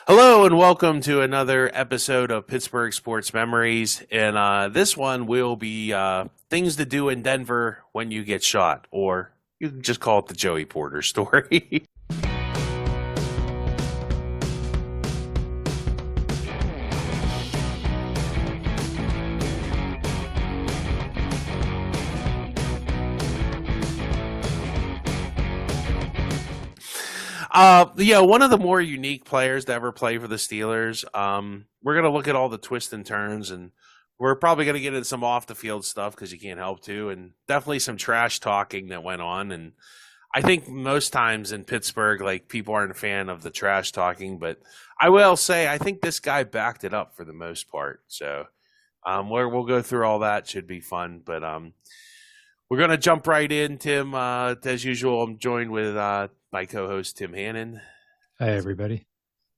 Hello and welcome to another episode of Pittsburgh Sports Memories. And this one will be things to do in Denver when you get shot, or you can just call it the Joey Porter story. Yeah, one of the more unique players to ever play for the Steelers. We're going to look at all the twists and turns, and we're probably going to get into some off the field stuff because you can't help to, and definitely some trash talking that went on. And I think most times in Pittsburgh, like, people aren't a fan of the trash talking, but I will say I think this guy backed it up for the most part. So we'll go through all that. Should be fun, but we're going to jump right in, Tim. As usual, I'm joined with my co-host, Tim Hannon. Hi, everybody.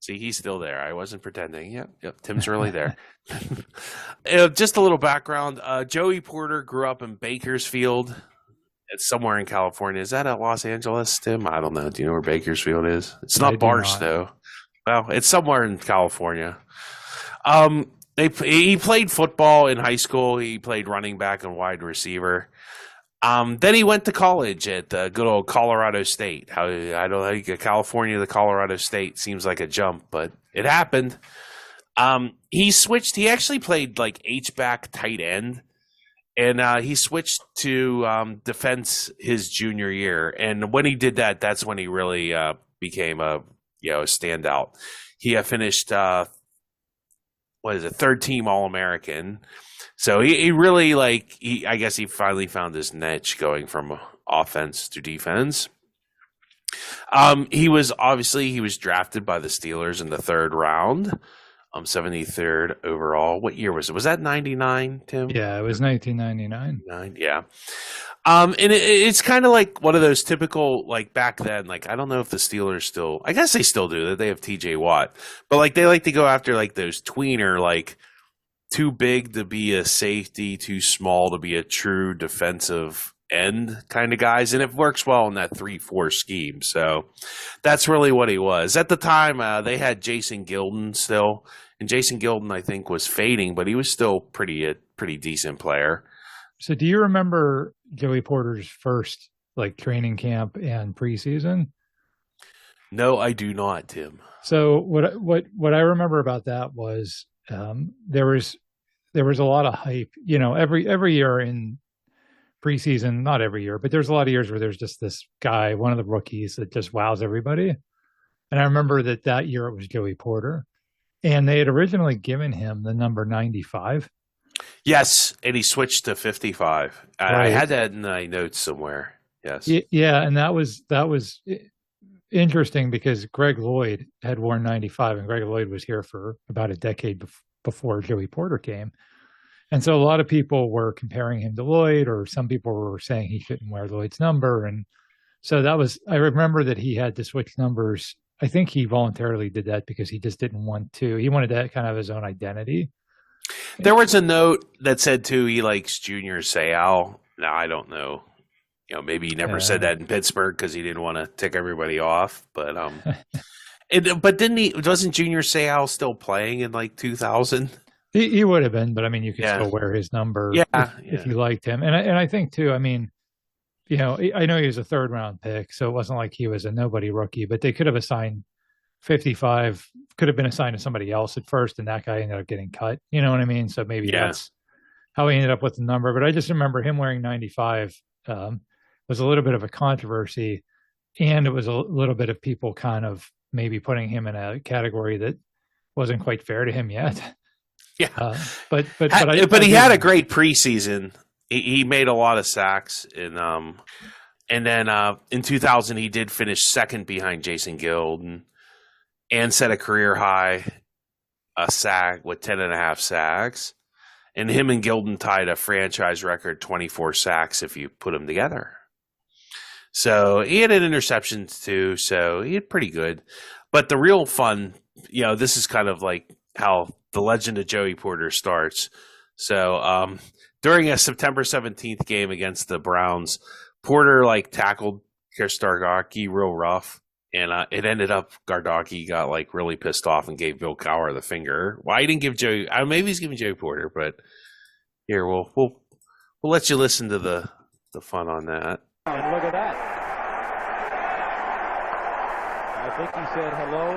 See, he's still there. I wasn't pretending. Yep, Tim's really there. Just a little background. Joey Porter grew up in Bakersfield. It's somewhere in California. Is that at Los Angeles, Tim? I don't know. Do you know where Bakersfield is? It's not Barstow. Well, it's somewhere in California. He played football in high school. He played running back and wide receiver. Then he went to college at good old Colorado State. I don't think California to Colorado State seems like a jump, but it happened. He switched. He actually played like H-back tight end, and he switched to defense his junior year. And when he did that, that's when he really became a standout. He finished third team All-American. So he really, I guess he finally found his niche going from offense to defense. He was drafted by the Steelers in the third round, 73rd overall. What year was it? Was that 99, Tim? Yeah, it was 1999. Yeah. And it's kind of like one of those typical, like, back then, like, I don't know if the Steelers still, I guess they still do that. They have TJ Watt, but like they like to go after like those tweener, like, too big to be a safety, too small to be a true defensive end kind of guys. And it works well in that 3-4 scheme. So that's really what he was. At the time, they had Jason Gilden still. And Jason Gilden, I think, was fading, but he was still a pretty decent player. So do you remember Joey Porter's first, training camp and preseason? No, I do not, Tim. So what I remember about that was there was a lot of hype, every year in preseason, not every year, but there's a lot of years where there's just this guy, one of the rookies that just wows everybody. And I remember that year it was Joey Porter, and they had originally given him the number 95. Yes. And he switched to 55. Right. I had that in my notes somewhere. Yes. Yeah. And that was interesting because Greg Lloyd had worn 95, and Greg Lloyd was here for about a decade before Joey Porter came. And so a lot of people were comparing him to Lloyd, or some people were saying he shouldn't wear Lloyd's number. And so I remember that he had to switch numbers. I think he voluntarily did that because he just didn't want to. He wanted to kind of have his own identity. There was a note that said, too, he likes Junior Seau. Now, I don't know. Maybe he never said that in Pittsburgh because he didn't want to tick everybody off. But but wasn't Junior Seau still playing in 2000? He would have been, but I mean, you could still wear his number if you liked him. And I think too, I mean, I know he was a third round pick, so it wasn't like he was a nobody rookie, but they could have assigned 55, could have been assigned to somebody else at first, and that guy ended up getting cut. You know what I mean? So maybe that's how he ended up with the number. But I just remember him wearing 95 was a little bit of a controversy, and it was a little bit of people kind of maybe putting him in a category that wasn't quite fair to him yet. Yeah, but he had a great preseason. He made a lot of sacks, and then in 2000 he did finish second behind Jason Gilden and set a career high sack with 10.5 sacks. And him and Gilden tied a franchise record 24 sacks if you put them together. So he had an interception too, so he had pretty good. But the real fun, this is kind of like how the legend of Joey Porter starts. So during a September 17th game against the Browns, Porter tackled Stargaki real rough, And it ended up Gardocki got like really pissed off and gave Bill Cowher the finger. Why he didn't give Joey? Maybe he's giving Joey Porter, but here we'll let you listen to the fun on that. And look at that! I think he said hello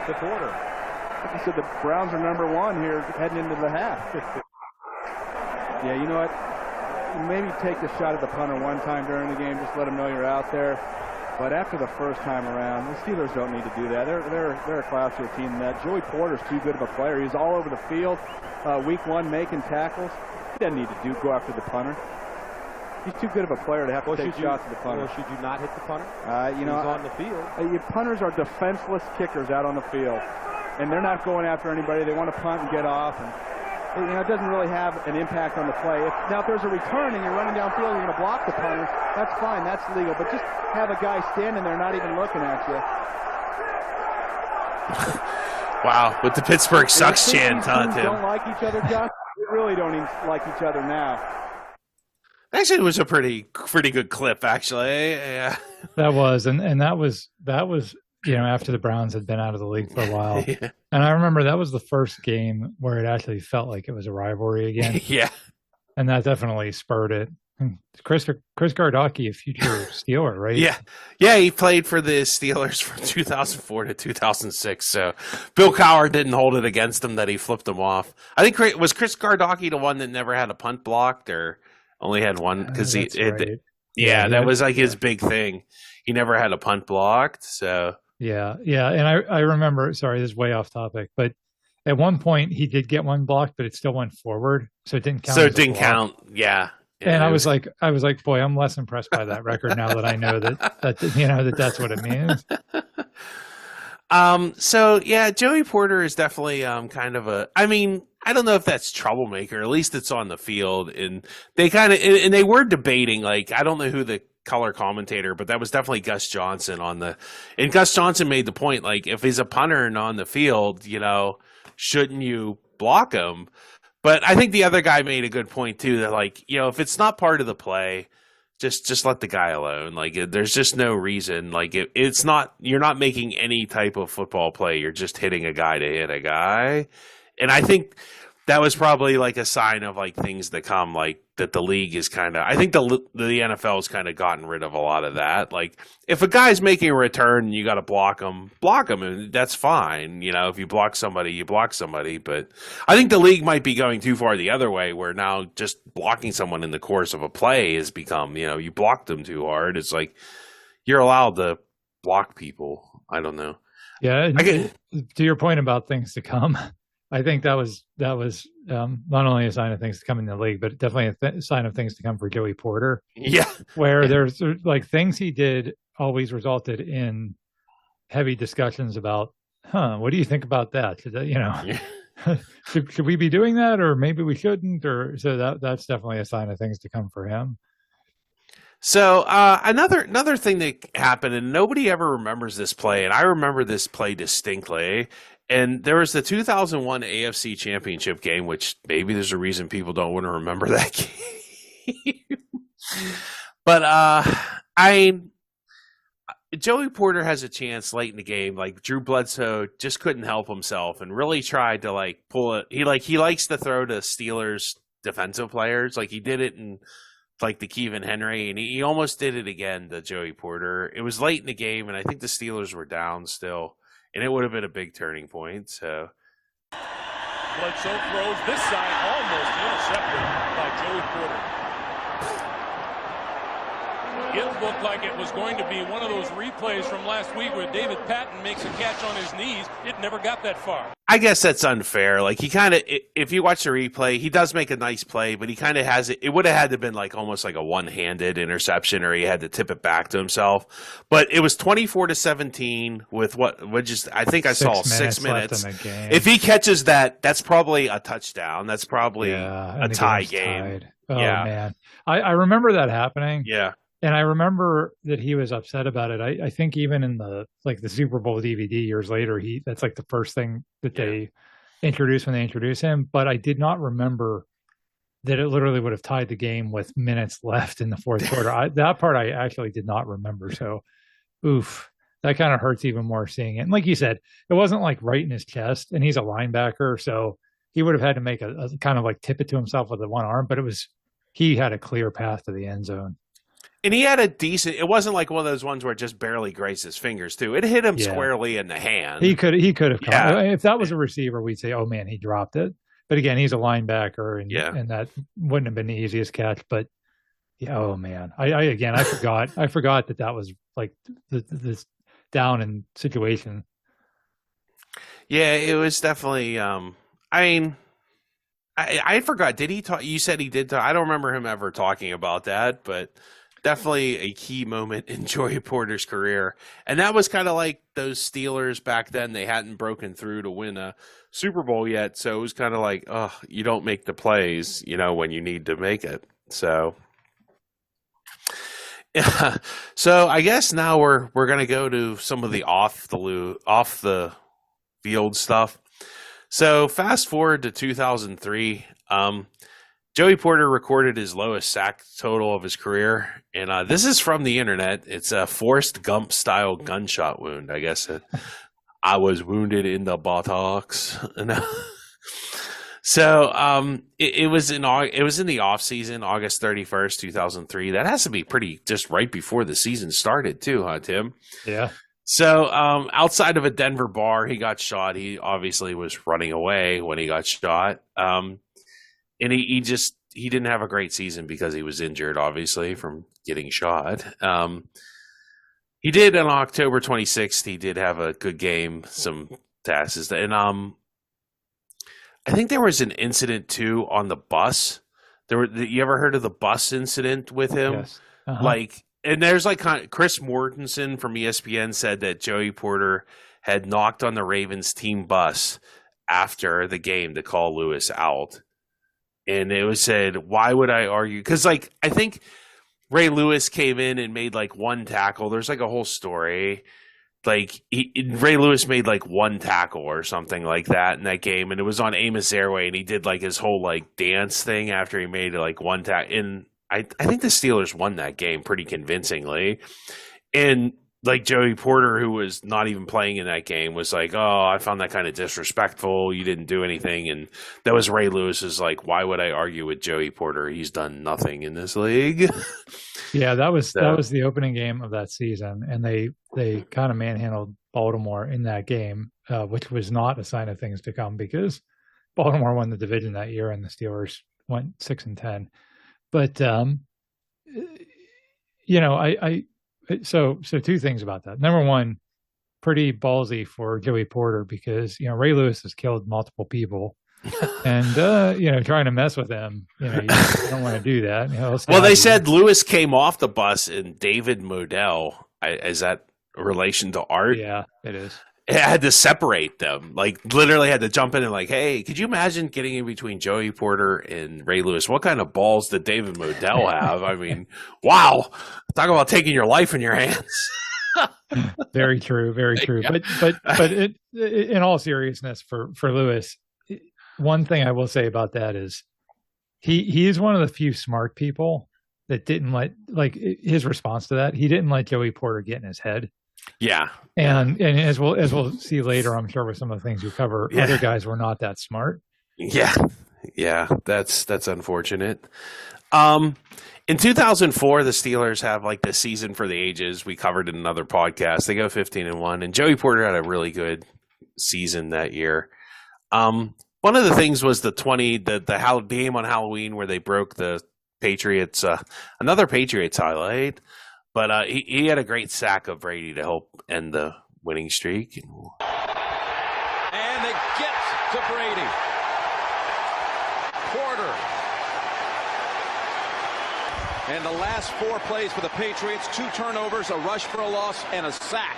to Porter. He said the Browns are #1 here heading into the half. Yeah, you know what? Maybe take a shot at the punter one time during the game. Just let him know you're out there. But after the first time around, the Steelers don't need to do that. They're a classier team than that. Joey Porter's too good of a player. He's all over the field. Week 1 making tackles. He doesn't need to go after the punter. He's too good of a player to have to take shots at the punter. Well, should you not hit the punter? You know, he's on the field. Punters are defenseless kickers out on the field, and they're not going after anybody. They want to punt and get off, and it doesn't really have an impact on the play. Now, if there's a return and you're running downfield, you're going to block the punter. That's fine. That's legal. But just have a guy standing there not even looking at you. Wow, with the Pittsburgh sucks chant, huh, Tim? Don't like each other, Josh. We really don't even like each other now. Actually, it was a pretty good clip, actually. Yeah. That was, and that was after the Browns had been out of the league for a while. Yeah. And I remember that was the first game where it actually felt like it was a rivalry again. Yeah. And that definitely spurred it. Chris Gardocki, a future Steeler, right? Yeah. Yeah, he played for the Steelers from 2004 to 2006. So Bill Cowher didn't hold it against him that he flipped him off. I think was Chris Gardocki the one that never had a punt blocked or only had one? Because that was like his big thing. He never had a punt blocked. So yeah. And I remember. Sorry, this is way off topic, but at one point he did get one blocked, but it still went forward, so it didn't count. So it didn't count. Yeah. And I was like, boy, I'm less impressed by that record now that I know that's what it means. So yeah, Joey Porter is definitely kind of I don't know if that's troublemaker. At least it's on the field, and they were debating. Like, I don't know who the color commentator, but that was definitely Gus Johnson and Gus Johnson made the point, like, if he's a punter and on the field, shouldn't you block him? But I think the other guy made a good point too, that, like, if it's not part of the play, just let the guy alone. Like, there's just no reason. Like, it's not, you're not making any type of football play. You're just hitting a guy to hit a guy. And I think that was probably like a sign of like things that come, like that the league is I think the NFL has kind of gotten rid of a lot of that. Like, if a guy's making a return and you got to block him, and that's fine. If you block somebody, you block somebody. But I think the league might be going too far the other way, where now just blocking someone in the course of a play has become, you blocked them too hard. It's like, you're allowed to block people. I don't know. Yeah. To your point about things to come, I think that was not only a sign of things to come in the league, but definitely a sign of things to come for Joey Porter. Yeah, where there's like things he did always resulted in heavy discussions about, what do you think about that? Should we be doing that, or maybe we shouldn't? Or so that's definitely a sign of things to come for him. So another thing that happened, and nobody ever remembers this play, and I remember this play distinctly. And there was the 2001 AFC Championship game, which maybe there's a reason people don't want to remember that game. But Joey Porter has a chance late in the game. Like, Drew Bledsoe just couldn't help himself and really tried to like pull it. He likes to throw to Steelers defensive players. Like, he did it in like the Kevin Henry, and he almost did it again to Joey Porter. It was late in the game, and I think the Steelers were down still. And it would have been a big turning point. So Bledsoe throws this side, almost intercepted by Joey Porter. It looked like it was going to be one of those replays from last week where David Patton makes a catch on his knees. It never got that far. I guess that's unfair. Like, he kind of, if you watch the replay, he does make a nice play, but he kind of has it. It would have had to have been like almost like a one-handed interception, or he had to tip it back to himself. But it was 24-17 with I think I saw 6 minutes. If he catches that, that's probably a touchdown. That's probably a tie game. Tied. Oh, yeah, man. I remember that happening. Yeah. And I remember that he was upset about it. I think even in the Super Bowl DVD years later, that's like the first thing that they introduced when they introduced him. But I did not remember that it literally would have tied the game with minutes left in the fourth quarter. That part I actually did not remember. So, oof. that kind of hurts even more seeing it. And like you said, it wasn't like right in his chest, and he's a linebacker, so he would have had to make a kind of like tip it to himself with the one arm, but he had a clear path to the end zone. And he had a decent. It wasn't like one of those ones where it just barely grazed his fingers too. It hit him squarely in the hand. He could have. If that was a receiver, we'd say, "Oh man, he dropped it." But again, he's a linebacker, and that wouldn't have been the easiest catch. But yeah, oh man, I forgot that was like this down and situation. Yeah, it was definitely. I forgot. Did he talk? You said he did talk. I don't remember him ever talking about that, but definitely a key moment in Joey Porter's career. And that was kind of like those Steelers back then. They hadn't broken through to win a Super Bowl yet, so it was kind of like, oh, you don't make the plays, when you need to make it. So, yeah. So I guess now we're gonna go to some of the off the field stuff. So fast forward to 2003, Joey Porter recorded his lowest sack total of his career, and this is from the internet. It's a Forrest Gump-style gunshot wound. I guess I was wounded in the buttocks. So it was in the off season, August 31st, 2003. That has to be pretty just right before the season started, too, huh, Tim? Yeah. So outside of a Denver bar, he got shot. He obviously was running away when he got shot. And he didn't have a great season because he was injured, obviously, from getting shot. He did on October 26th. He did have a good game, some passes. And I think there was an incident, too, on the bus. You ever heard of the bus incident with him? Yes. Uh-huh. And there's Chris Mortensen from ESPN said that Joey Porter had knocked on the Ravens team bus after the game to call Lewis out. And it was said, why would I argue? Because, I think Ray Lewis came in and made, one tackle. There's, a whole story. Ray Lewis made, one tackle or something like that in that game. And it was on Amos Airway, and he did, his whole, dance thing after he made, one tackle. And I think the Steelers won that game pretty convincingly. And Joey Porter, who was not even playing in that game, was like, oh, I found that kind of disrespectful. You didn't do anything. And that was Ray Lewis's why would I argue with Joey Porter? He's done nothing in this league. Yeah, that was the opening game of that season. And they kind of manhandled Baltimore in that game, which was not a sign of things to come because Baltimore won the division that year and the Steelers went 6-10. But, so two things about that. Number one, pretty ballsy for Joey Porter because, Ray Lewis has killed multiple people and, trying to mess with them, you don't want to do that. Well, they said Lewis came off the bus and David Modell, is that a relation to Art? Yeah, it is. It had to separate them, literally had to jump in and hey, could you imagine getting in between Joey Porter and Ray Lewis? What kind of balls did David Modell have? I mean, wow. Talk about taking your life in your hands. Very true. Very true. Yeah. But in all seriousness for Lewis, one thing I will say about that is he is one of the few smart people that didn't his response to that. He didn't let Joey Porter get in his head. Yeah. And as we'll see later, I'm sure with some of the things you cover, other guys were not that smart. Yeah. Yeah. That's unfortunate. In 2004, the Steelers have the season for the ages. We covered in another podcast. They go 15-1, and Joey Porter had a really good season that year. One of the things was the game on Halloween where they broke the Patriots, another Patriots highlight. But he had a great sack of Brady to help end the winning streak. And it gets to Brady. Porter. And the last 4 plays for the Patriots, 2 turnovers, a rush for a loss, and a sack.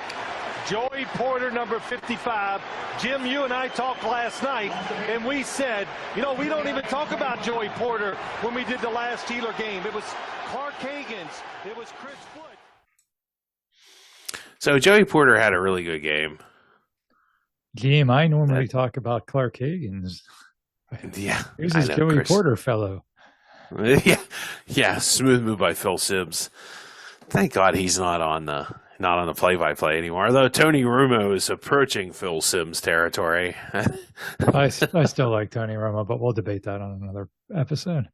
Joey Porter, number 55. Jim, you and I talked last night, and we said, we don't even talk about Joey Porter when we did the last Steeler game. It was Clark Hagan's. It was Chris Foot. So Joey Porter had a really good game. Jim, I normally talk about Clark Hagan's. Yeah. Here's this Joey Porter fellow. Yeah. Smooth move by Phil Sims. Thank God he's not on the not on the play-by-play anymore. Although Tony Romo is approaching Phil Simms territory. I still like Tony Romo, but we'll debate that on another episode.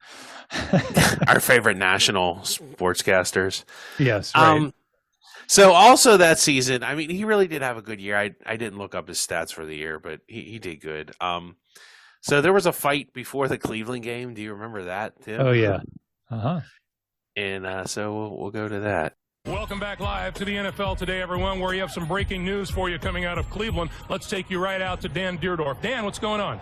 Our favorite national sportscasters. Yes. Right. So also that season, I mean, he really did have a good year. I didn't look up his stats for the year, but he did good. So there was a fight before the Cleveland game. Do you remember that, Tim? Oh, yeah. Uh-huh. And so we'll go to that. Welcome back live to the NFL Today, everyone, where you have some breaking news for you coming out of Cleveland. Let's take you right out to Dan Deerdorf. Dan, what's going on?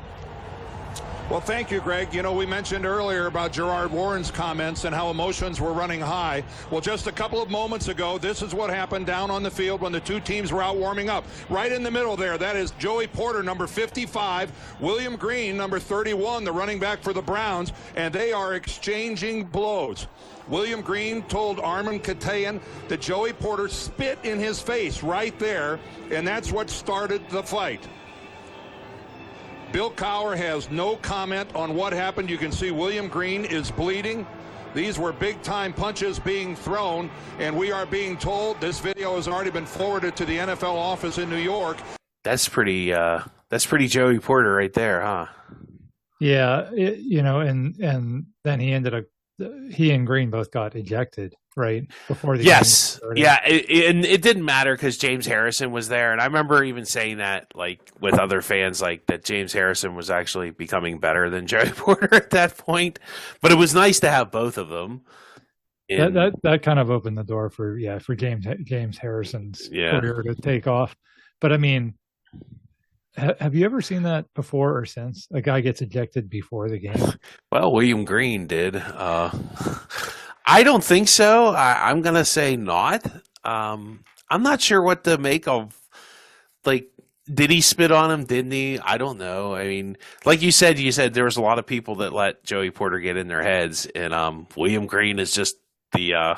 Well, thank you, Greg. You know, we mentioned earlier about Gerard Warren's comments and how emotions were running high. Well, just a couple of moments ago, this is what happened down on the field when the two teams were out warming up. Right in the middle there, that is Joey Porter, number 55, William Green, number 31, the running back for the Browns, and they are exchanging blows. William Green told Armin Katayan that Joey Porter spit in his face right there, and that's what started the fight. Bill Cowher has no comment on what happened. You can see William Green is bleeding. These were big-time punches being thrown, and we are being told this video has already been forwarded to the NFL office in New York. That's pretty Joey Porter right there, huh? Yeah, and then he and Green both got ejected right before the game started. Yeah, and it didn't matter because James Harrison was there, and I remember even saying that like with other fans, like that James Harrison was actually becoming better than Joey Porter at that point. But it was nice to have both of them. That kind of opened the door for James Harrison's career to take off. But I mean, have you ever seen that before or since? A guy gets ejected before the game? Well, William Green did. I don't think so. I'm going to say not. I'm not sure what to make of, like, did he spit on him? Didn't he? I don't know. I mean, like you said there was a lot of people that let Joey Porter get in their heads, and William Green is just the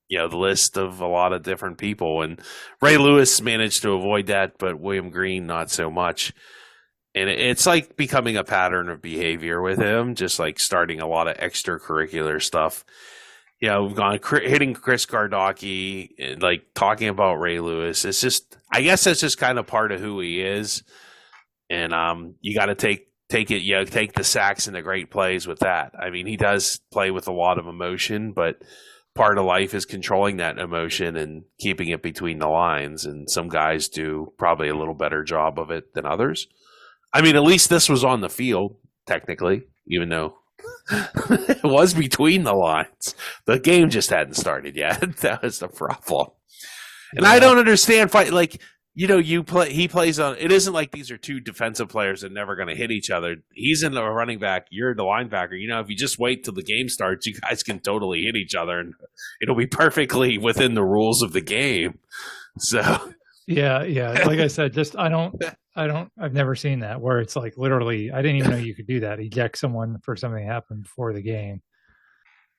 list of a lot of different people. And Ray Lewis managed to avoid that, but William Green not so much. And it's like becoming a pattern of behavior with him, just like starting a lot of extracurricular stuff. We've gone hitting Chris Gardocki and like talking about Ray Lewis. It's just, I guess that's just kind of part of who he is. And you got to take it, take the sacks and the great plays with that. I mean, he does play with a lot of emotion, but part of life is controlling that emotion and keeping it between the lines. And some guys do probably a little better job of it than others. I mean, at least this was on the field, technically, even though it was between the lines. The game just hadn't started yet. That was the problem. And I don't understand, he plays on, it isn't like these are two defensive players that are never going to hit each other. He's in the running back, you're the linebacker. If you just wait till the game starts, you guys can totally hit each other and it'll be perfectly within the rules of the game. So yeah. Like I said, I've never seen that where it's like literally, I didn't even know you could do that. Eject someone for something that happened before the game.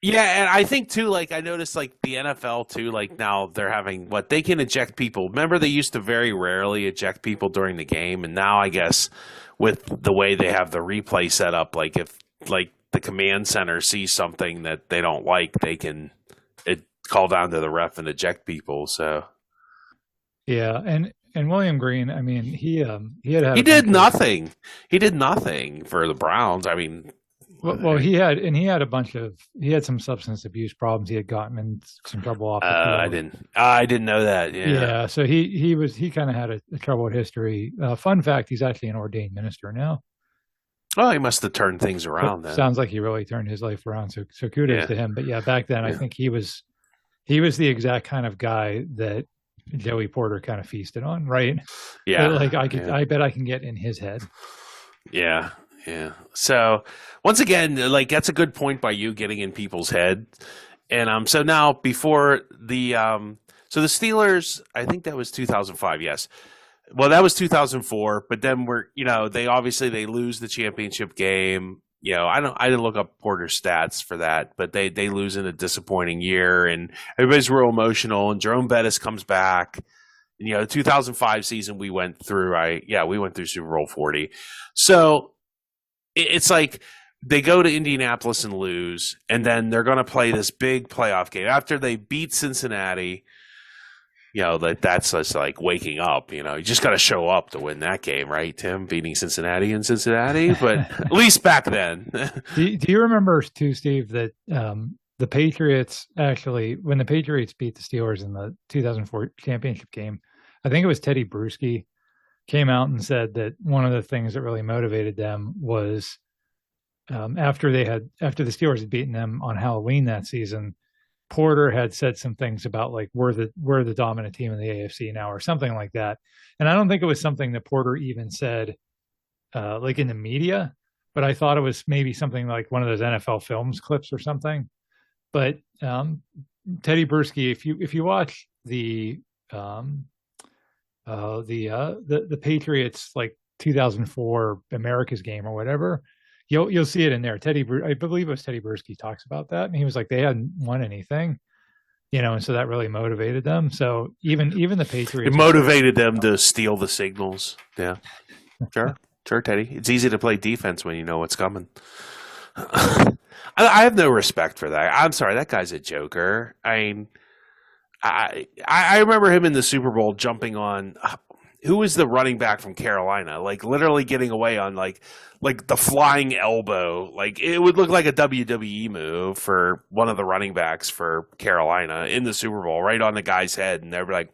Yeah, and I think too, like I noticed like the NFL too, like now they're having they can eject people. Remember they used to very rarely eject people during the game, and now I guess with the way they have the replay set up, like if like the command center sees something that they don't like, they can call down to the ref and eject people. So yeah, and William Green, I mean, he did nothing. He did nothing for the Browns. I mean. Well, he had some substance abuse problems. He had gotten in some trouble off the field. I didn't know that. Yeah. So he kind of had a troubled history. Fun fact: he's actually an ordained minister now. Well, he must have turned things around. Then sounds like he really turned his life around. So kudos to him. But yeah, back then I think he was the exact kind of guy that Joey Porter kind of feasted on, right? Yeah. Like I bet I can get in his head. Yeah. Yeah. So once again, like that's a good point by you getting in people's head. And so now before the so the Steelers, I think that was 2005. Yes. Well, that was 2004. But then they lose the championship game. I didn't look up Porter's stats for that, but they lose in a disappointing year, and everybody's real emotional. And Jerome Bettis comes back. And, the 2005 season we went through. We went through Super Bowl 40. So. It's like they go to Indianapolis and lose, and then they're going to play this big playoff game. After they beat Cincinnati, that's just like waking up. You just got to show up to win that game, right, Tim? Beating Cincinnati in Cincinnati, but at least back then. Do you remember too, Steve, that the Patriots actually, when the Patriots beat the Steelers in the 2004 championship game, I think it was Teddy Bruschi came out and said that one of the things that really motivated them was after the Steelers had beaten them on Halloween that season, Porter had said some things about like we're the dominant team in the AFC now or something like that. And I don't think it was something that Porter even said like in the media, but I thought it was maybe something like one of those NFL Films clips or something. But Teddy Bruschi, if you watch the Patriots like 2004 America's game or whatever, you'll see it in there. I believe it was Teddy Bruschi talks about that, and he was like they hadn't won anything, and so that really motivated them. So even the Patriots, it motivated them to steal the signals. Yeah, sure, Teddy. It's easy to play defense when you know what's coming. I have no respect for that. I'm sorry, that guy's a joker. I mean, I remember him in the Super Bowl jumping on who was the running back from Carolina, like literally getting away on like the flying elbow. Like it would look like a WWE move for one of the running backs for Carolina in the Super Bowl, right on the guy's head, and they'd be like,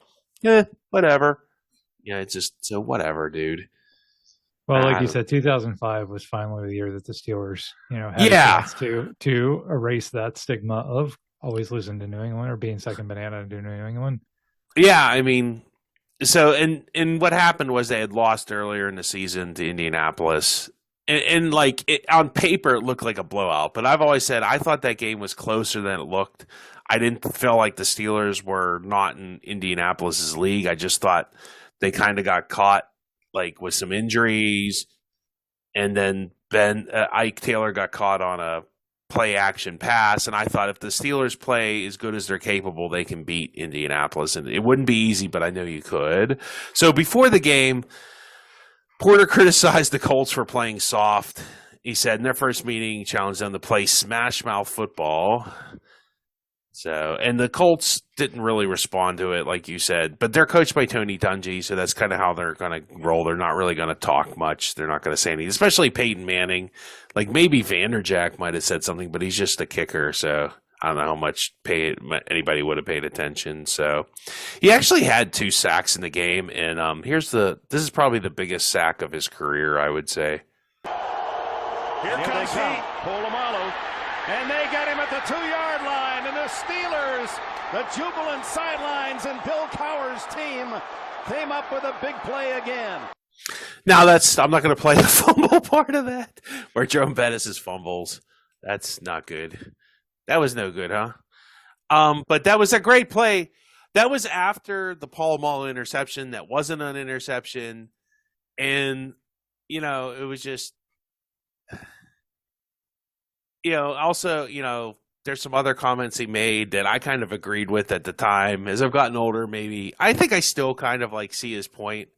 whatever. It's just so whatever, dude. Well, like you said, 2005 was finally the year that the Steelers, had a chance to erase that stigma of always losing to New England or being second banana to New England. Yeah, I mean, so and what happened was they had lost earlier in the season to Indianapolis, and like on paper it looked like a blowout. But I've always said I thought that game was closer than it looked. I didn't feel like the Steelers were not in Indianapolis's league. I just thought they kind of got caught like with some injuries, and then Ike Taylor got caught on a play action pass, and I thought if the Steelers play as good as they're capable, they can beat Indianapolis, and it wouldn't be easy, but I know you could. So before the game, Porter criticized the Colts for playing soft. He said in their first meeting, he challenged them to play smash mouth football. So, and the Colts didn't really respond to it, like you said, but they're coached by Tony Dungy, so that's kind of how they're going to roll. They're not really going to talk much. They're not going to say anything, especially Peyton Manning. Like maybe Vanderjagt might have said something, but he's just a kicker, so I don't know how much anybody would have paid attention. So he actually had 2 sacks in the game, and this is probably the biggest sack of his career, I would say. Here comes he, Polamalu, and they get him at the 2-yard line. And the Steelers, the jubilant sidelines, and Bill Cowher's team came up with a big play again. Now I'm not going to play the fumble part of that, where Jerome Bettis' fumbles. That's not good. That was no good, huh? But that was a great play. That was after the Polamalu interception. That wasn't an interception, and it was just. Also, there's some other comments he made that I kind of agreed with at the time. As I've gotten older, maybe I think I still kind of like see his point.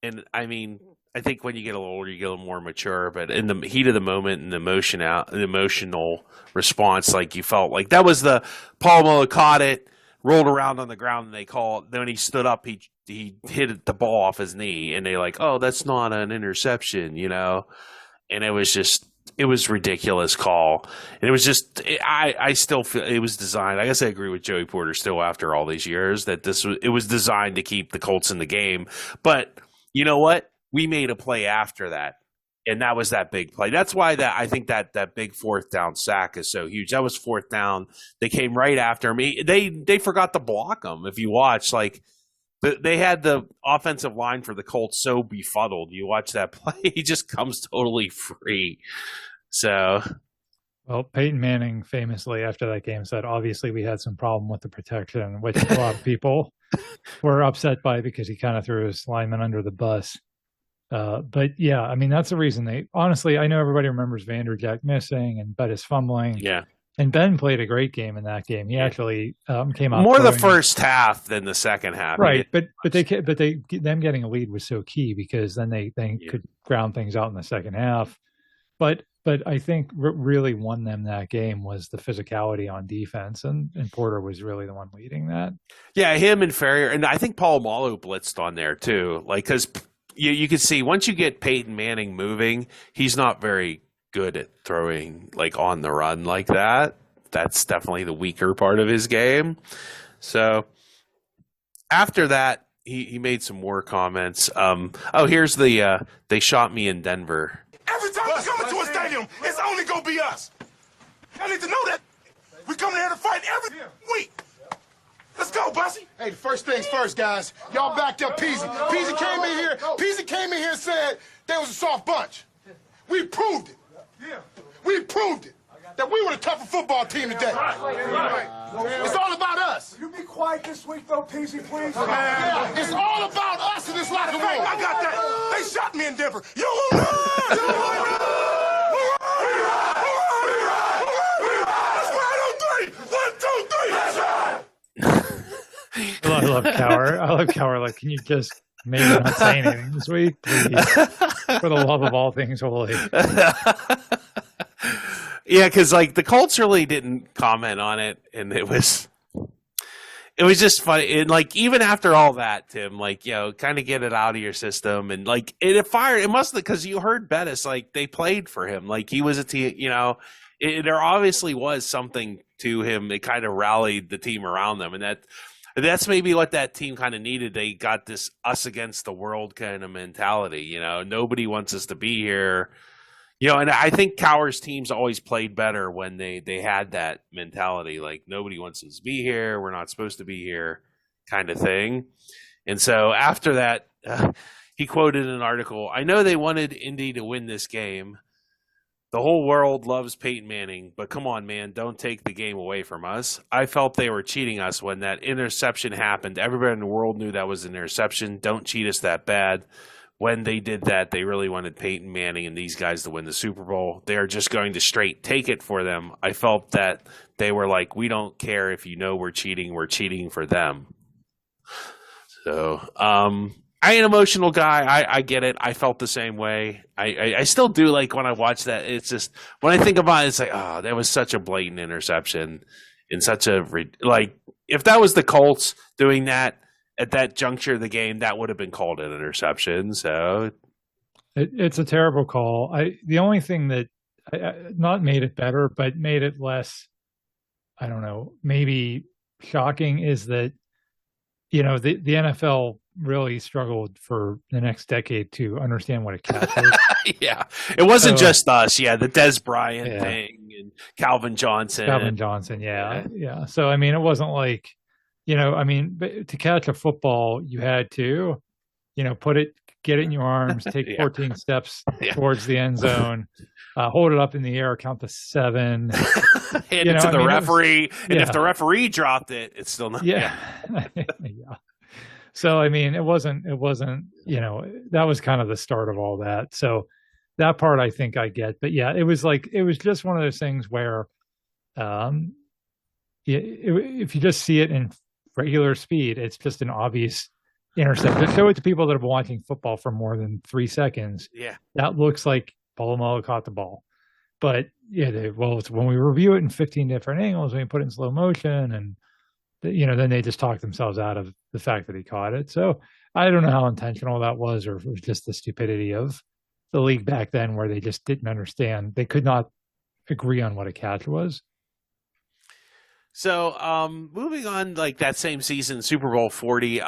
And I mean, I think when you get a little older, you get a little more mature. But in the heat of the moment and the emotional response, like you felt like that was the Polamalu caught it, rolled around on the ground, and they called. Then when he stood up, he hit the ball off his knee, and they like, oh, that's not an interception, And it was ridiculous call. And it was just, I still feel it was designed. I guess I agree with Joey Porter still after all these years that it was designed to keep the Colts in the game. But you know what? We made a play after that. And that was that big play. That's why I think that big 4th down sack is so huge. That was 4th down. They came right after me. They forgot to block them. If you watch, like, they had the offensive line for the Colts so befuddled. You watch that play, he just comes totally free. So, well, Peyton Manning famously after that game said, obviously we had some problem with the protection, which a lot of people were upset by because he kind of threw his lineman under the bus. But yeah, I mean, that's the reason honestly, I know everybody remembers Vanderjagt missing and Bettis fumbling. Yeah. And Ben played a great game in that game. He actually came out more the first half than the second half, right? But them getting a lead was so key because then they could ground things out in the second half. But I think what really won them that game was the physicality on defense, and Porter was really the one leading that. Yeah, him and Ferrier, and I think Polamalu blitzed on there too. Like, because you can see once you get Peyton Manning moving, he's not very good at throwing like on the run like that. That's definitely the weaker part of his game. So after that, he made some more comments. Here's the they shot me in Denver. Every time we come into a stadium, it's only gonna be us. I need to know that. We come here to fight every week. Let's go, Bussy. Hey, first things first, guys. Y'all backed up Peasy. Peasy came in here. Peasy came in here and said they was a soft bunch. We proved it. We proved it. That we were the tougher football team today. It's all about us. You be quiet this week, though, Peasy, please. Yeah, it's all about us in this locker room. I got that. They shot me in Denver. You will not. You will not. I love Cower. I love Cower. Like, can you just maybe not say anything this week, please? For the love of all things holy. Yeah, because like the Colts really didn't comment on it, and it was just funny. And like even after all that, Tim, like kind of get it out of your system, and like it fired. It must because you heard Bettis, like they played for him, like he was a team. There obviously was something to him. It kind of rallied the team around them, and that's maybe what that team kind of needed. They got this us against the world kind of mentality. Nobody wants us to be here. And I think Cower's teams always played better when they had that mentality, like nobody wants us to be here, we're not supposed to be here, kind of thing. And so after that, he quoted an article. I know they wanted Indy to win this game. The whole world loves Peyton Manning, but come on, man, don't take the game away from us. I felt they were cheating us when that interception happened. Everybody in the world knew that was an interception. Don't cheat us that bad. When they did that, they really wanted Peyton Manning and these guys to win the Super Bowl. They're just going to straight take it for them. I felt that they were like, we don't care if we're cheating for them. So I an emotional guy. I get it. I felt the same way. I still do. Like when I watch that, it's just when I think about it, it's like, oh, that was such a blatant interception in such a like. If that was the Colts doing that at that juncture of the game, that would have been called an interception. So it's a terrible call. The only thing that not made it better, but made it less, I don't know, maybe shocking is that the NFL really struggled for the next decade to understand what a catch is. Yeah, it wasn't just us. Yeah, the Des Bryant thing and Calvin Johnson. Yeah. So I mean, it wasn't like. But to catch a football, you had to, get it in your arms, take 14 steps towards the end zone, hold it up in the air, count to 7. Hand it to the referee. And if the referee dropped it, it's still not. Yeah. Yeah. So, it wasn't, that was kind of the start of all that. So that part I think I get. But yeah, it was just one of those things where if you just see it in regular speed, it's just an obvious interception. Show it to people that have been watching football for more than 3 seconds. Yeah, that looks like Polamalu caught the ball. But it's when we review it in 15 different angles, when we put it in slow motion, and then they just talk themselves out of the fact that he caught it. So I don't know how intentional that was, or if it was just the stupidity of the league back then, where they just didn't understand. They could not agree on what a catch was. So, moving on, like that same season, Super Bowl 40,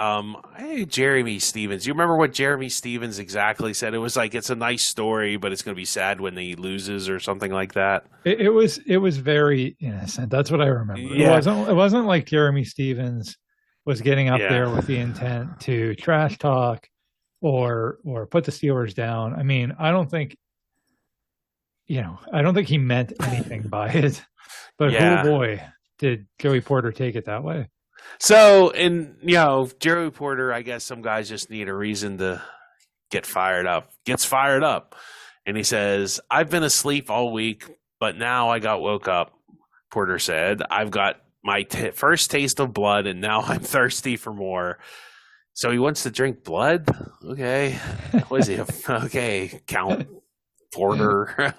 Jeremy Stevens. You remember what Jeremy Stevens exactly said? It was like, it's a nice story, but it's going to be sad when he loses or something like that. It was very innocent. That's what I remember. Yeah. It wasn't like Jeremy Stevens was getting up there with the intent to trash talk or put the Steelers down. I don't think he meant anything by it, but oh boy, did Joey Porter take it that way. So, Joey Porter, I guess some guys just need a reason to get fired up. Gets fired up. And he says, I've been asleep all week, but now I got woke up. Porter said, I've got my first taste of blood, and now I'm thirsty for more. So he wants to drink blood? Okay. What is he? Okay, count Porter.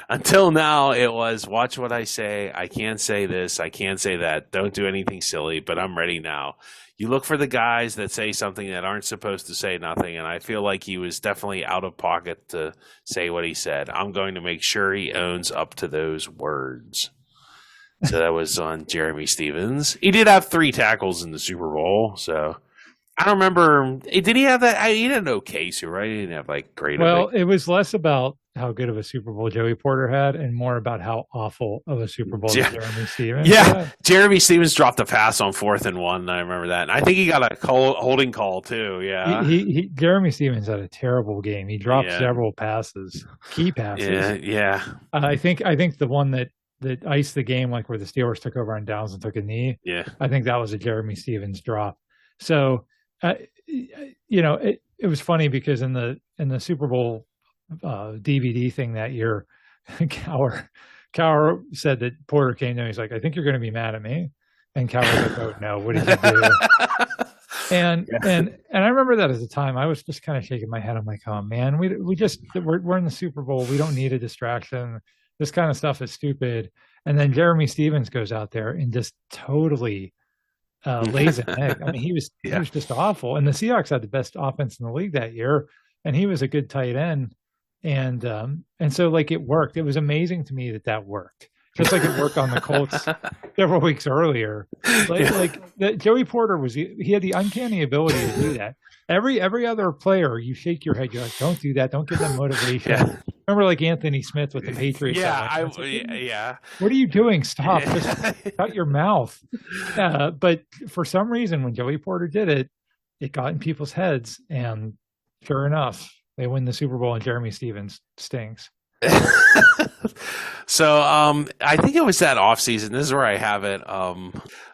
Until now, it was watch what I say. I can't say this. I can't say that. Don't do anything silly, but I'm ready now. You look for the guys that say something that aren't supposed to say nothing, and I feel like he was definitely out of pocket to say what he said. I'm going to make sure he owns up to those words. So that was on Jeremy Stevens. He did have 3 tackles in the Super Bowl, so I don't remember. Did he have that? He had an okay Super Bowl, right? He didn't have like great. Well, it was less about how good of a Super Bowl Joey Porter had and more about how awful of a Super Bowl Jeremy Stevens had. Jeremy Stevens dropped a pass on 4th and 1. I remember that. And I think he got a holding call too. Yeah. Jeremy Stevens had a terrible game. He dropped several passes, key passes. Yeah. I think the one that iced the game, like where the Steelers took over on downs and took a knee. Yeah. I think that was a Jeremy Stevens drop. So, it was funny because in the Super Bowl DVD thing that year, Cowher said that Porter came to him. He's like, I think you're going to be mad at me. And Cowher was like, oh no, what did you do? And I remember that at the time. I was just kind of shaking my head. I'm like, oh man, we're in the Super Bowl. We don't need a distraction. This kind of stuff is stupid. And then Jeremy Stevens goes out there and just totally lays an egg. I mean, he was just awful. And the Seahawks had the best offense in the league that year, and he was a good tight end. And so like it worked. It was amazing to me that worked. Just like it worked on the Colts several weeks earlier. Joey Porter he had the uncanny ability to do that. Every other player, you shake your head, you're like, don't do that, don't give them motivation. Yeah. Remember like Anthony Smith with the Patriots. What are you doing? Stop. Just shut your mouth. But for some reason, when Joey Porter did it, it got in people's heads. And sure enough, they win the Super Bowl and Jeremy Stevens stinks. So I think it was that offseason. This is where I have it.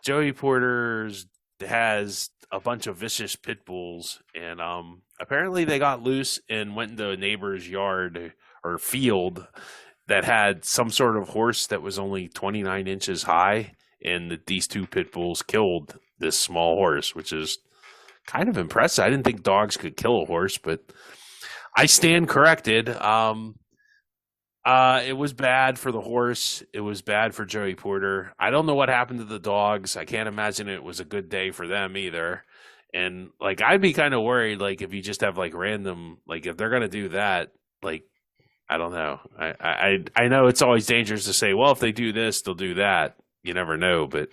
Joey Porter has a bunch of vicious pit bulls, and apparently they got loose and went into a neighbor's yard or field that had some sort of horse that was only 29 inches high, and these 2 pit bulls killed this small horse, which is kind of impressive. I didn't think dogs could kill a horse, but I stand corrected. It was bad for the horse. It was bad for Joey Porter. I don't know what happened to the dogs. I can't imagine it was a good day for them either. And like, I'd be kind of worried, like if you just have like random, like if they're going to do that, like, I don't know. I know it's always dangerous to say, well, if they do this, they'll do that. You never know, but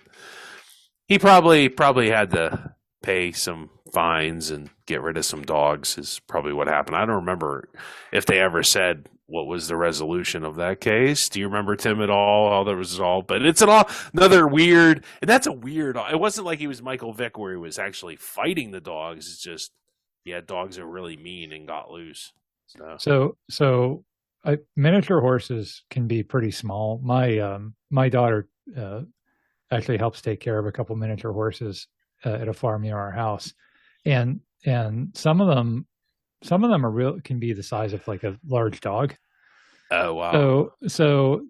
he probably had to pay some fines and get rid of some dogs is probably what happened. I don't remember if they ever said what was the resolution of that case. Do you remember, Tim, at all? How that was resolved? But it's another weird, and that's a weird, it wasn't like he was Michael Vick where he was actually fighting the dogs. It's just, dogs are really mean and got loose. So miniature horses can be pretty small. My daughter actually helps take care of a couple miniature horses at a farm near our house, and some of them can be the size of like a large dog. Oh wow! So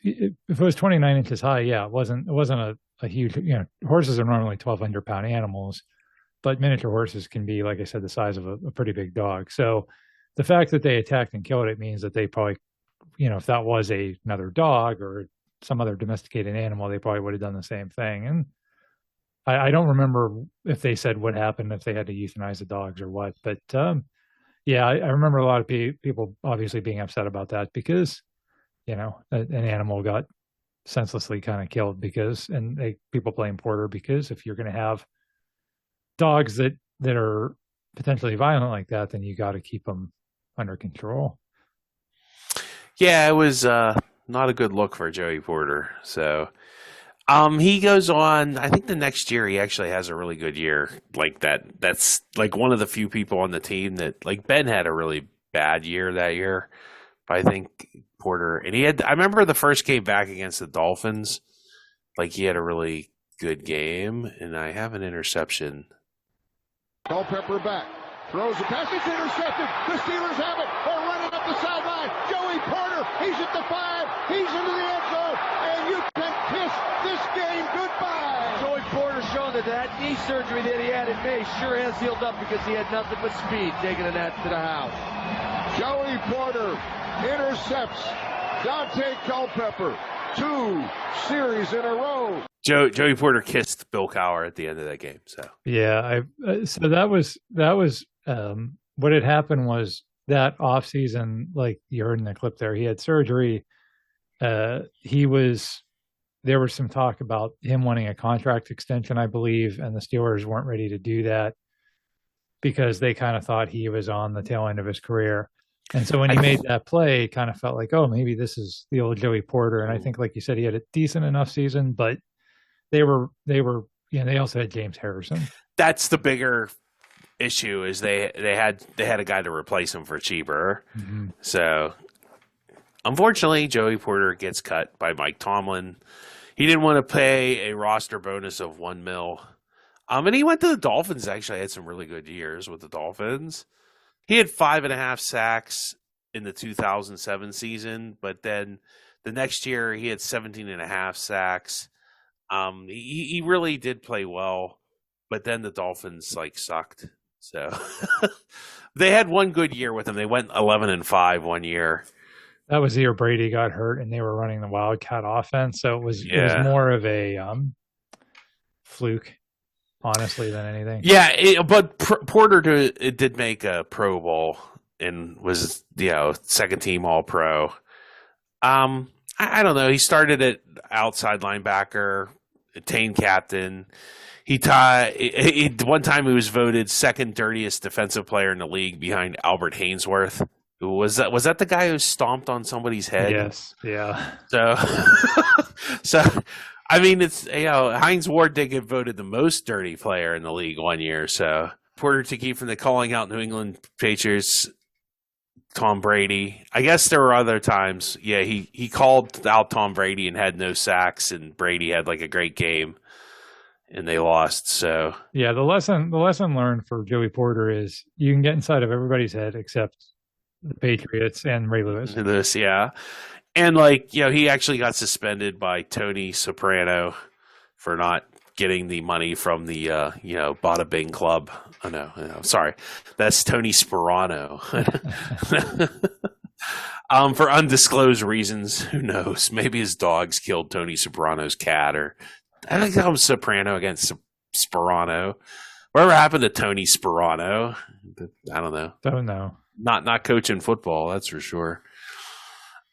if it was 29 inches high, it wasn't a huge. Horses are normally 1,200-pound animals, but miniature horses can be, like I said, the size of a pretty big dog. So the fact that they attacked and killed it means that they probably, if that was another dog or some other domesticated animal, they probably would have done the same thing. And I don't remember if they said what happened, if they had to euthanize the dogs or what. But I remember a lot of people obviously being upset about that because, an animal got senselessly kind of killed people blame Porter because if you're going to have dogs that are potentially violent like that, then you got to keep them under control. Yeah, it was not a good look for Joey Porter. So he goes on, I think the next year he actually has a really good year like that. That's like one of the few people on the team that, like, Ben had a really bad year that year, but I think Porter, and I remember the first game back against the Dolphins, like he had a really good game, and I have an interception. Culpepper back, throws a pass, it's intercepted, the Steelers have it, they're running up the sideline, Joey Porter, he's at the 5, he's into the end zone, and you can kiss this game goodbye. Joey Porter showing that knee surgery that he had in May sure has healed up because he had nothing but speed taking that to the house. Joey Porter intercepts Dante Culpepper. 2 series in a row. Joey Porter kissed Bill Cowher at the end of that game. So yeah, so that was what had happened was that off season, like you heard in the clip there, he had surgery. There was some talk about him wanting a contract extension, I believe, and the Steelers weren't ready to do that because they kind of thought he was on the tail end of his career. And so when he made that play, it kind of felt like, oh, maybe this is the old Joey Porter. And I think, like you said, he had a decent enough season, but they also had James Harrison. That's the bigger issue is they had a guy to replace him for cheaper. Mm-hmm. So unfortunately, Joey Porter gets cut by Mike Tomlin. He didn't want to pay a roster bonus of $1 million. And he went to the Dolphins. Actually, had some really good years with the Dolphins. He had 5.5 sacks in the 2007 season, but then the next year he had 17.5 sacks. He really did play well, but then the Dolphins sucked. So they had one good year with him. They went 11-5 one year. That was the year Brady got hurt and they were running the Wildcat offense. So it was more of a fluke, honestly, than anything. Yeah, but Porter did make a Pro Bowl and was second team All Pro. I don't know. He started at outside linebacker, team captain. One time he was voted second dirtiest defensive player in the league behind Albert Hainsworth. Was that the guy who stomped on somebody's head? Yes. Yeah. So I mean, it's Hines Ward did get voted the most dirty player in the league one year. So Porter to keep from the calling out New England Patriots, Tom Brady. I guess there were other times. Yeah, he called out Tom Brady and had no sacks, and Brady had a great game, and they lost. So yeah, the lesson learned for Joey Porter is you can get inside of everybody's head except the Patriots and Ray Lewis. Yeah. And he actually got suspended by Tony Soprano for not getting the money from the Bada Bing Club. Oh no, sorry, that's Tony Sperano. For undisclosed reasons, who knows? Maybe his dogs killed Tony Soprano's cat, or I think that was Soprano against Sperano. Whatever happened to Tony Sperano? I don't know. Don't know. Not coaching football, that's for sure.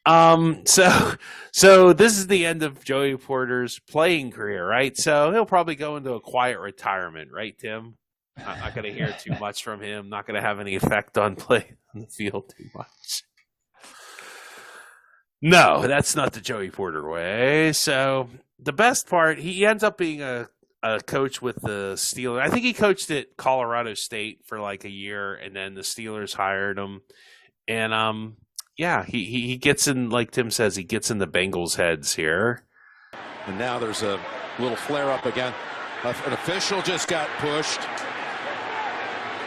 So this is the end of Joey Porter's playing career, right? So he'll probably go into a quiet retirement, right, Tim? Not going to hear too much from him. Not going to have any effect on play on the field too much. No, that's not the Joey Porter way. So the best part, he ends up being a coach with the Steelers. I think he coached at Colorado State for a year, and then the Steelers hired him. And yeah, he gets in, like Tim says, he gets in the Bengals' heads here. And now there's a little flare up again. An official just got pushed.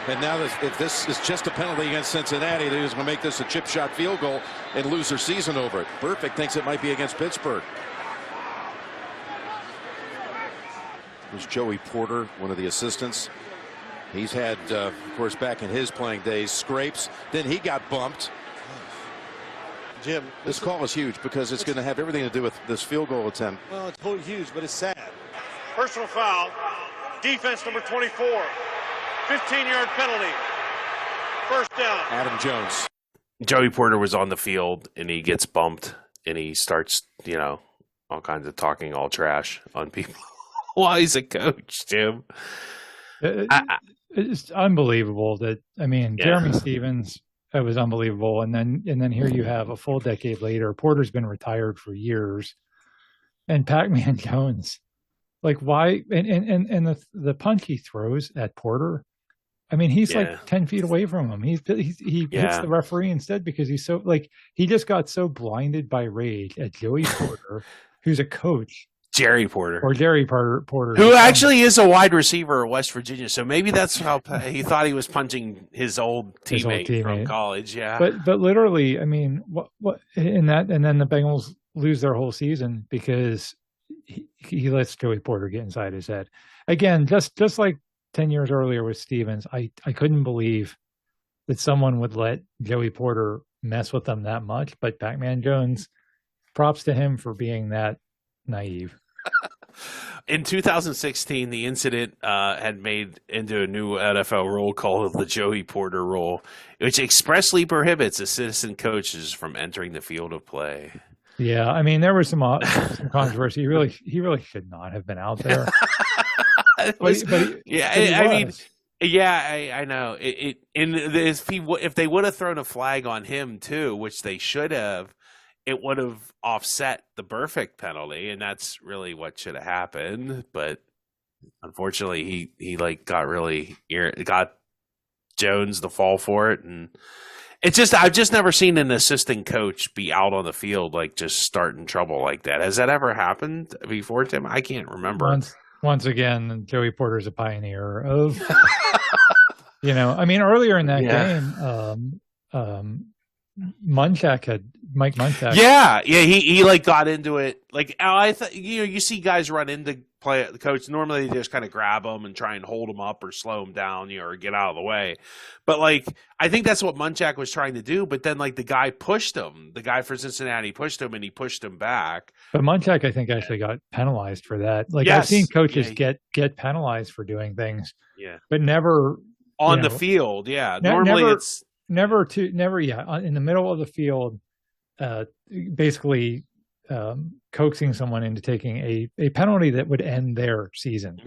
And now if this is just a penalty against Cincinnati, they're going to make this a chip shot field goal and lose their season over it. Perfect thinks it might be against Pittsburgh. There's Joey Porter, one of the assistants. He's had, of course, back in his playing days, scrapes. Then he got bumped. Jim, this call is huge because it's going to have everything to do with this field goal attempt. Well, it's totally huge, but it's sad. Personal foul. Defense number 24. 15-yard penalty. First down. Adam Jones. Joey Porter was on the field, and he gets bumped, and he starts, all kinds of talking all trash on people while he's a coach, Jim. It's unbelievable that, Jeremy Stevens, it was unbelievable. And then here you have a full decade later, Porter's been retired for years, and Pac-Man Jones, why? And the punch he throws at Porter, he's 10 feet away from him. He hits the referee instead because he's so he just got so blinded by rage at Joey Porter, who's a coach. Jerry Porter. Who actually is a wide receiver at West Virginia. So maybe that's how he thought he was punching his old teammate from college. Yeah. But literally, what in that, and then the Bengals lose their whole season because he lets Joey Porter get inside his head. Again, just like 10 years earlier with Stevens, I couldn't believe that someone would let Joey Porter mess with them that much. But Pac-Man Jones, props to him for being that naive. In 2016, the incident had made into a new NFL rule called the Joey Porter rule, which expressly prohibits assistant coaches from entering the field of play. Yeah, I mean, there was some controversy. He really should not have been out there. I know. If they would have thrown a flag on him too, which they should have, it would have offset the Burfict penalty, and that's really what should have happened. But unfortunately, he got Jones the fall for it, and I've just never seen an assistant coach be out on the field just starting trouble like that. Has that ever happened before, Tim? I can't remember. Once again, Joey Porter's a pioneer of, earlier in that game, Mike Munchak. Yeah, he got into it. I thought you see guys run into the coach. Normally they just kind of grab them and try and hold them up or slow them down, or get out of the way. But I think that's what Munchak was trying to do. But then the guy pushed him. The guy for Cincinnati pushed him, and he pushed him back. But Munchak, I think, actually got penalized for that. Yes. I've seen coaches get penalized for doing things. Yeah, but never on the field. Yeah, normally it's. Never in the middle of the field, basically coaxing someone into taking a penalty that would end their season.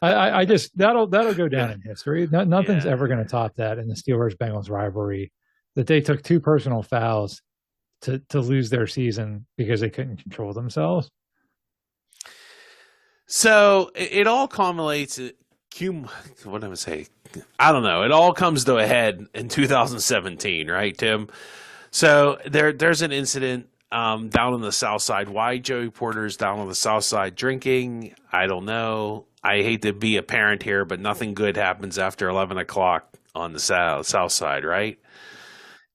I just that'll go down in history. Nothing's ever going to top that in the Steelers-Bengals rivalry, that they took 2 personal fouls to lose their season because they couldn't control themselves. So it all culminates. What did I say? I don't know. It all comes to a head in 2017, right, Tim? So there's an incident down on the South Side. Why Joey Porter's down on the South Side drinking, I don't know. I hate to be a parent here, but nothing good happens after 11 o'clock on the South Side, right?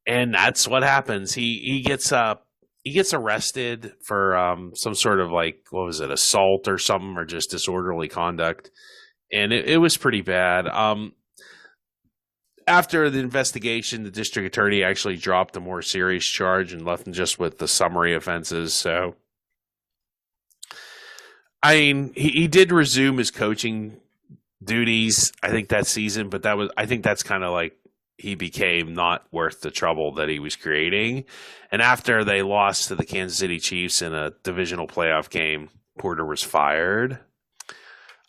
And that's what happens. He gets arrested for some sort of assault or something, or just disorderly conduct. And it was pretty bad. After the investigation, the district attorney actually dropped a more serious charge and left him just with the summary offenses. So, I mean, he did resume his coaching duties, I think, that season. But I think that's kind of he became not worth the trouble that he was creating. And after they lost to the Kansas City Chiefs in a divisional playoff game, Porter was fired.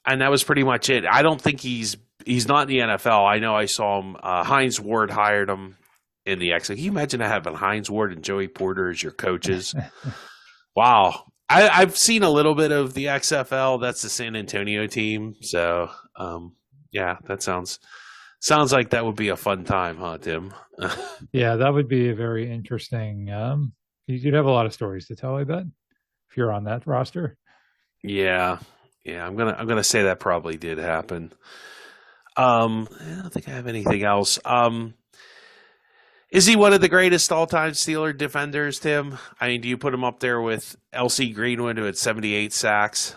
And that was pretty much it. I don't think he's not in the NFL. I know I saw him. Hines Ward hired him in the X. Can you imagine having Hines Ward and Joey Porter as your coaches? Wow. I've seen a little bit of the XFL. That's the San Antonio team. So, that sounds like that would be a fun time, huh, Tim? Yeah, that would be a very interesting. You'd have a lot of stories to tell, I bet, if you're on that roster. Yeah. Yeah, I'm gonna say that probably did happen. I don't think I have anything else. Is he one of the greatest all-time Steeler defenders, Tim? I mean, do you put him up there with L.C. Greenwood, who had 78 sacks?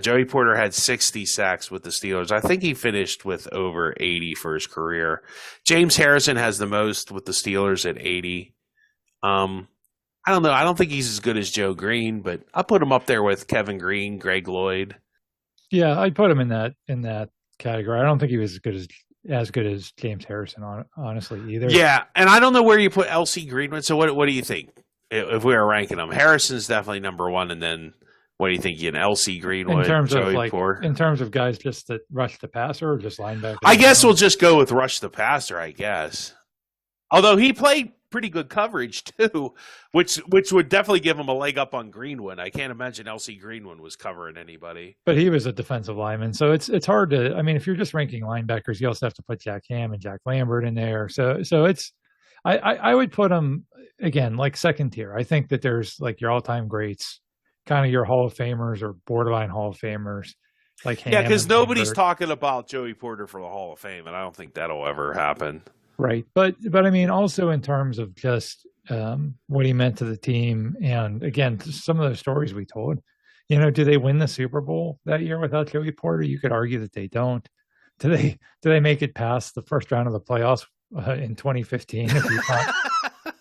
Joey Porter had 60 sacks with the Steelers. I think he finished with over 80 for his career. James Harrison has the most with the Steelers at 80. I don't know. I don't think he's as good as Joe Green, but I'll put him up there with Kevin Green, Greg Lloyd. Yeah, I'd put him in that category. I don't think he was as good as James Harrison, honestly, either. Yeah, and I don't know where you put L.C. Greenwood. So what do you think if we were ranking them? Harrison's definitely number one, and then what do you think? L.C. Greenwood, in terms Joey of Porter? In terms of guys just that rush the passer or just linebacker? I guess we'll just go with rush the passer. I guess, although he played pretty good coverage too, which would definitely give him a leg up on Greenwood. I can't imagine L.C. Greenwood was covering anybody. But he was a defensive lineman, so it's hard to. I mean, if you're just ranking linebackers, you also have to put Jack Ham and Jack Lambert in there. So it's. I would put him again second tier. I think that there's your all-time greats, kind of your Hall of Famers or borderline Hall of Famers, Ham. Yeah, because nobody's talking about Joey Porter for the Hall of Fame, and I don't think that'll ever happen. Right. But I mean, also in terms of just what he meant to the team. And again, some of those stories we told, do they win the Super Bowl that year without Joey Porter? You could argue that they don't. Do they make it past the first round of the playoffs in 2015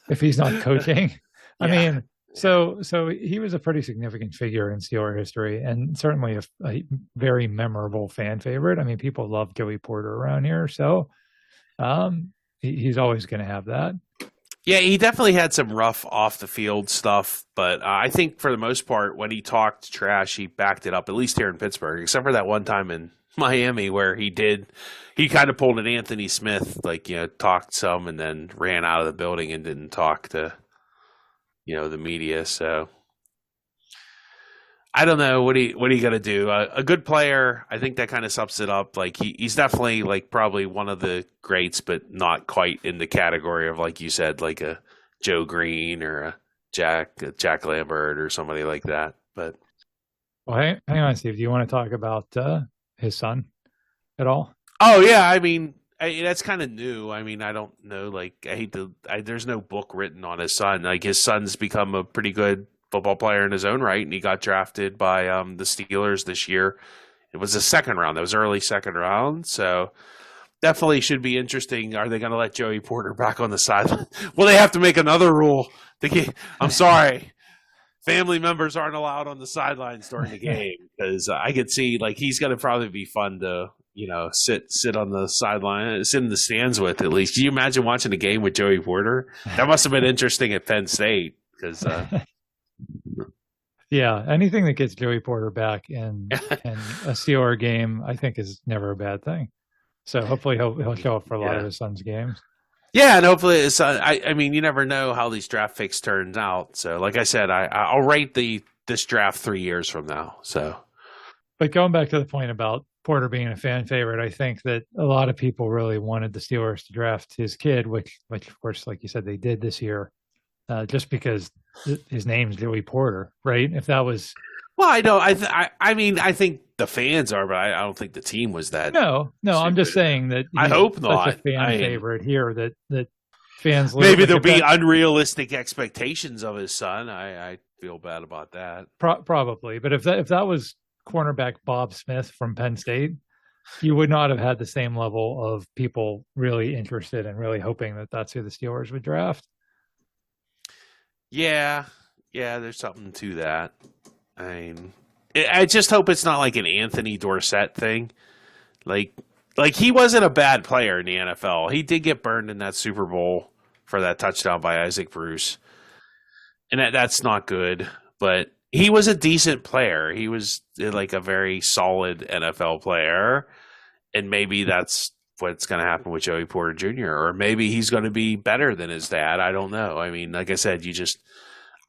if he's not coaching. I mean, so he was a pretty significant figure in Steeler history, and certainly a very memorable fan favorite. I mean, people love Joey Porter around here, so he's always going to have that. Yeah, he definitely had some rough off the field stuff, but I think for the most part, when he talked trash, he backed it up, at least here in Pittsburgh, except for that one time in Miami where he kind of pulled an Anthony Smith, like, talked some and then ran out of the building and didn't talk to, the media. So I don't know what are you gonna do. A good player, I think that kind of sums it up. Like he's definitely like probably one of the greats, but not quite in the category of, like you said, like a Joe Green or a Jack Lambert or somebody like that. But well, hang on, Steve. Do you want to talk about his son at all? Oh yeah, I mean that's kind of new. I mean, I don't know. Like there's no book written on his son. Like his son's become a pretty good football player in his own right, and he got drafted by the Steelers this year. It was a second round. That was early second round, so definitely should be interesting. Are they going to let Joey Porter back on the sideline? Well, they have to make another rule. I'm sorry, family members aren't allowed on the sidelines during the game, because I could see like he's going to probably be fun to sit on the sideline, sit in the stands with at least. Can you imagine watching a game with Joey Porter? That must have been interesting at Penn State because. Yeah, anything that gets Joey Porter back in a Steeler game, I think, is never a bad thing. So hopefully he'll show up for a lot of his son's games. Yeah, and hopefully his son. I mean, you never know how these draft picks turn out. So, like I said, I'll rate this draft 3 years from now. So, but going back to the point about Porter being a fan favorite, I think that a lot of people really wanted the Steelers to draft his kid, which of course, like you said, they did this year, just because his name's Joey Porter, right? If that was, well, I know. I mean, I think the fans are, but I don't think the team was that. No. I'm just saying that. I hope not. Such a fan favorite here that fans. Maybe there'll be unrealistic expectations of his son. I feel bad about that. Probably, but if that was cornerback Bob Smith from Penn State, you would not have had the same level of people really interested and really hoping that that's who the Steelers would draft. Yeah, there's something to that. I mean, I just hope it's not like an Anthony Dorsett thing. Like he wasn't a bad player in the NFL. He did get burned in that Super Bowl for that touchdown by Isaac Bruce, and that's not good. But he was a decent player. He was like a very solid NFL player, and maybe that's what's going to happen with Joey Porter Jr., or maybe he's going to be better than his dad. I don't know. I mean, like I said,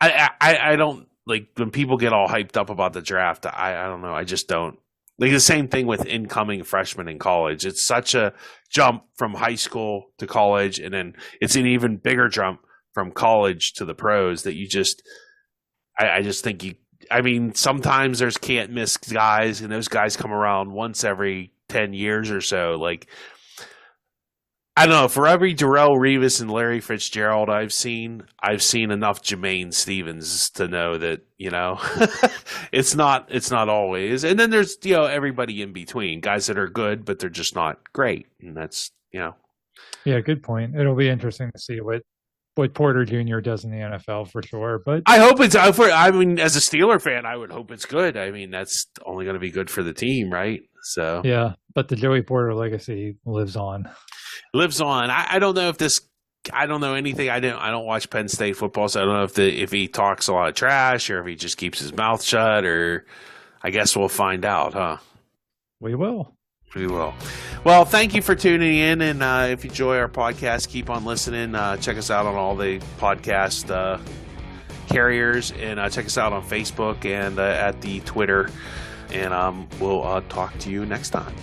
I don't like when people get all hyped up about the draft. I don't know. I just don't like the same thing with incoming freshmen in college. It's such a jump from high school to college, and then it's an even bigger jump from college to the pros that you just, I just think I mean, sometimes there's can't miss guys, and those guys come around once every 10 years or so. Like, I don't know. For every Darrelle Revis and Larry Fitzgerald I've seen enough Jermaine Stevens to know that it's not always. And then there's everybody in between, guys that are good but they're just not great, and that's Yeah, good point. It'll be interesting to see what Porter Jr. does in the NFL for sure. But I hope it's. I mean, as a Steeler fan, I would hope it's good. I mean, that's only going to be good for the team, right? So yeah, but the Joey Porter legacy lives on. I don't know if this. I don't know anything. I don't watch Penn State football, so I don't know if he talks a lot of trash or if he just keeps his mouth shut. Or I guess we'll find out, huh? We will. Well, thank you for tuning in, and if you enjoy our podcast, keep on listening. Check us out on all the podcast carriers, and check us out on Facebook and at the Twitter, and we'll talk to you next time.